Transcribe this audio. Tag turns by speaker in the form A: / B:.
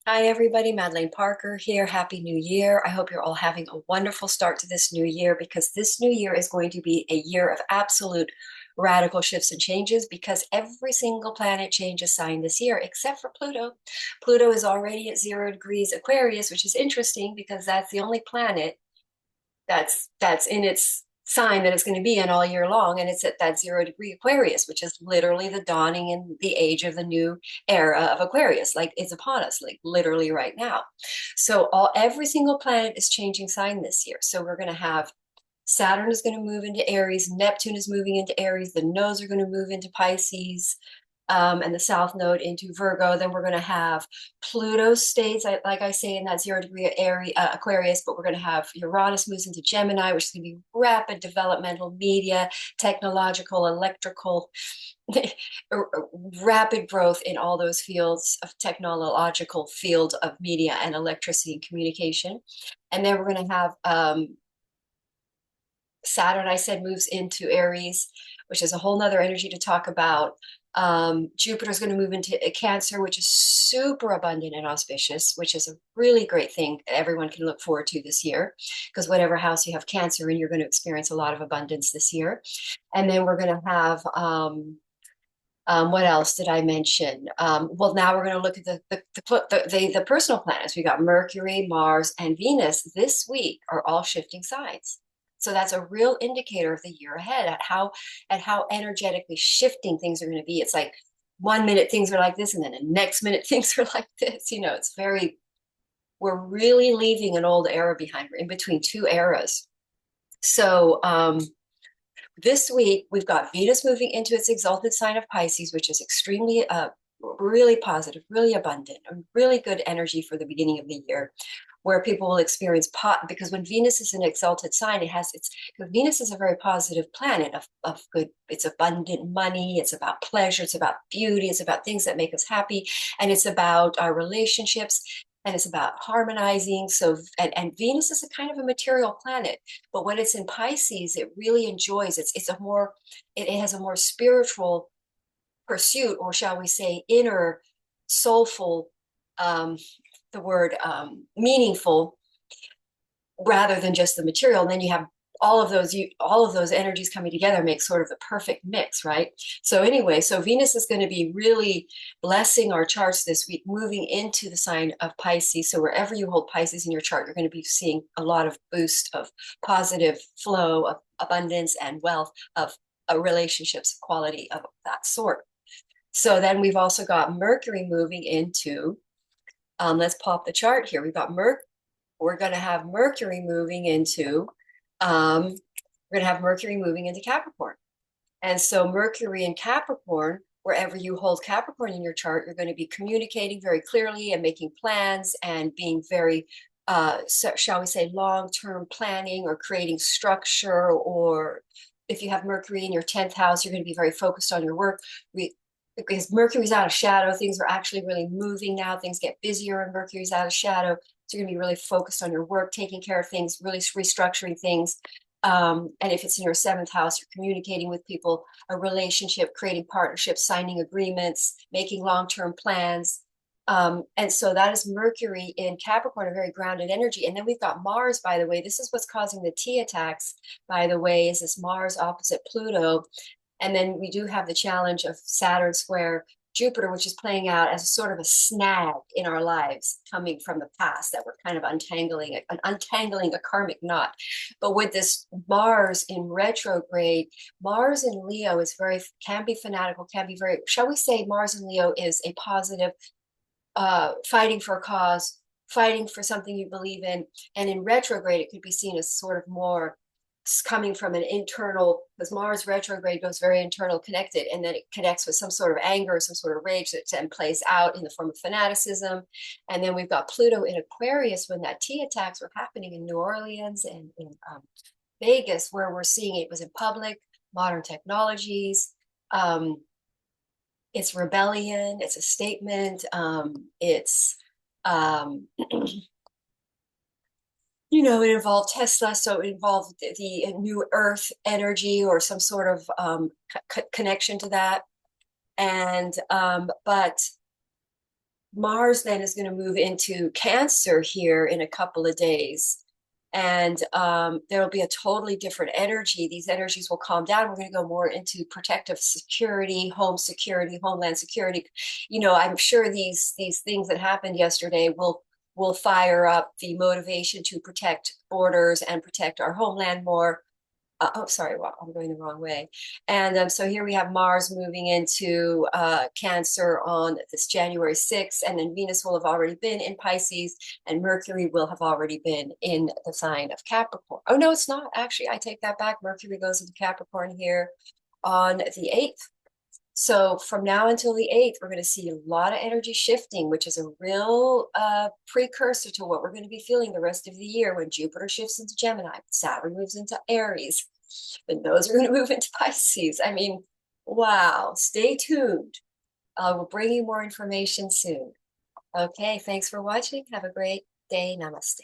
A: Hi, everybody. Madeline Parker here. Happy New Year. I hope you're all having a wonderful start to this new year because this new year is going to be a year of absolute radical shifts and changes because every single planet changes sign this year except for Pluto. Pluto is already at 0 degrees Aquarius, which is interesting because that's the only planet that's in its sign that it's going to be in all year long, and it's at that 0 degree Aquarius, which is literally the dawning in the age of the new era of Aquarius. Like it's upon us, like literally right now. So every single planet is changing sign this year. So we're going to have Saturn is going to move into Aries, Neptune is moving into Aries, the nodes are going to move into Pisces, and the south node into Virgo. Then we're going to have Pluto stays, like I say, in that 0 degree Aquarius, but we're going to have Uranus moves into Gemini, which is going to be rapid developmental media, technological, electrical, rapid growth in all those fields of technological field of media and electricity and communication. And then we're going to have Saturn, I said, moves into Aries, which is a whole nother energy to talk about. Jupiter is going to move into Cancer, which is super abundant and auspicious, which is a really great thing everyone can look forward to this year, because whatever house you have Cancer in, you're going to experience a lot of abundance this year. And then we're going to have what else did I mention? Well, now we're going to look at the personal planets. We got Mercury, Mars, and Venus this week are all shifting signs. So that's a real indicator of the year ahead at how energetically shifting things are going to be. It's like 1 minute things are like this, and then the next minute things are like this. It's very, we're really leaving an old era behind. We're in between two eras. So this week, we've got Venus moving into its exalted sign of Pisces, which is extremely, really positive, really abundant, a really good energy for the beginning of the year, where people will experience because when Venus is an exalted sign, Venus is a very positive planet of good. It's abundant money. It's about pleasure. It's about beauty. It's about things that make us happy, and it's about our relationships. And it's about harmonizing. And Venus is a kind of a material planet, but when it's in Pisces, it really enjoys it has a more spiritual pursuit, or shall we say, inner soulful, um, the word meaningful, rather than just the material. And then you have all of those energies coming together make sort of the perfect mix, right? So anyway, so Venus is going to be really blessing our charts this week, moving into the sign of Pisces. So wherever you hold Pisces in your chart, you're going to be seeing a lot of boost of positive flow of abundance and wealth of relationships, quality of that sort. So then we've also got Mercury moving into, let's pop the chart here. We're going to have Mercury moving into, Capricorn. And so Mercury in Capricorn, wherever you hold Capricorn in your chart, you're going to be communicating very clearly and making plans and being very, shall we say, long-term planning or creating structure. Or if you have Mercury in your 10th house, you're going to be very focused on your work. Because Mercury's out of shadow, things are actually really moving now. Things get busier and Mercury's out of shadow. So you're going to be really focused on your work, taking care of things, really restructuring things. And if it's in your 7th house, you're communicating with people, a relationship, creating partnerships, signing agreements, making long-term plans. And so that is Mercury in Capricorn, a very grounded energy. And then we've got Mars, by the way. This is what's causing the T attacks, by the way, is this Mars opposite Pluto. And then we do have the challenge of Saturn square Jupiter, which is playing out as a sort of a snag in our lives coming from the past that we're kind of untangling a karmic knot. But with this Mars in retrograde, Mars in Leo can be fanatical, can be very, shall we say, Mars in Leo is a positive, fighting for a cause, fighting for something you believe in. And in retrograde, it could be seen as sort of more coming from an internal, because Mars retrograde goes very internal connected, and then it connects with some sort of anger, some sort of rage that then plays out in the form of fanaticism. And then we've got Pluto in Aquarius when that T attacks were happening in New Orleans and in Vegas, where we're seeing it was in public, modern technologies. It's rebellion, it's a statement, it's it involved Tesla, so it involved the new Earth energy or some sort of connection to that. And but Mars then is going to move into Cancer here in a couple of days. And there'll be a totally different energy. These energies will calm down. We're going to go more into protective security, home security, homeland security. You know, I'm sure these things that happened yesterday will fire up the motivation to protect borders and protect our homeland more. Oh, sorry, well, I'm going the wrong way. And so here we have Mars moving into Cancer on this January 6th, and then Venus will have already been in Pisces, and Mercury will have already been in the sign of Capricorn. Oh, no, it's not. Actually, I take that back. Mercury goes into Capricorn here on the 8th. So from now until the 8th, we're going to see a lot of energy shifting, which is a real precursor to what we're going to be feeling the rest of the year when Jupiter shifts into Gemini, Saturn moves into Aries, and those are going to move into Pisces. I mean, wow, stay tuned. We'll bring you more information soon. Okay, thanks for watching. Have a great day. Namaste.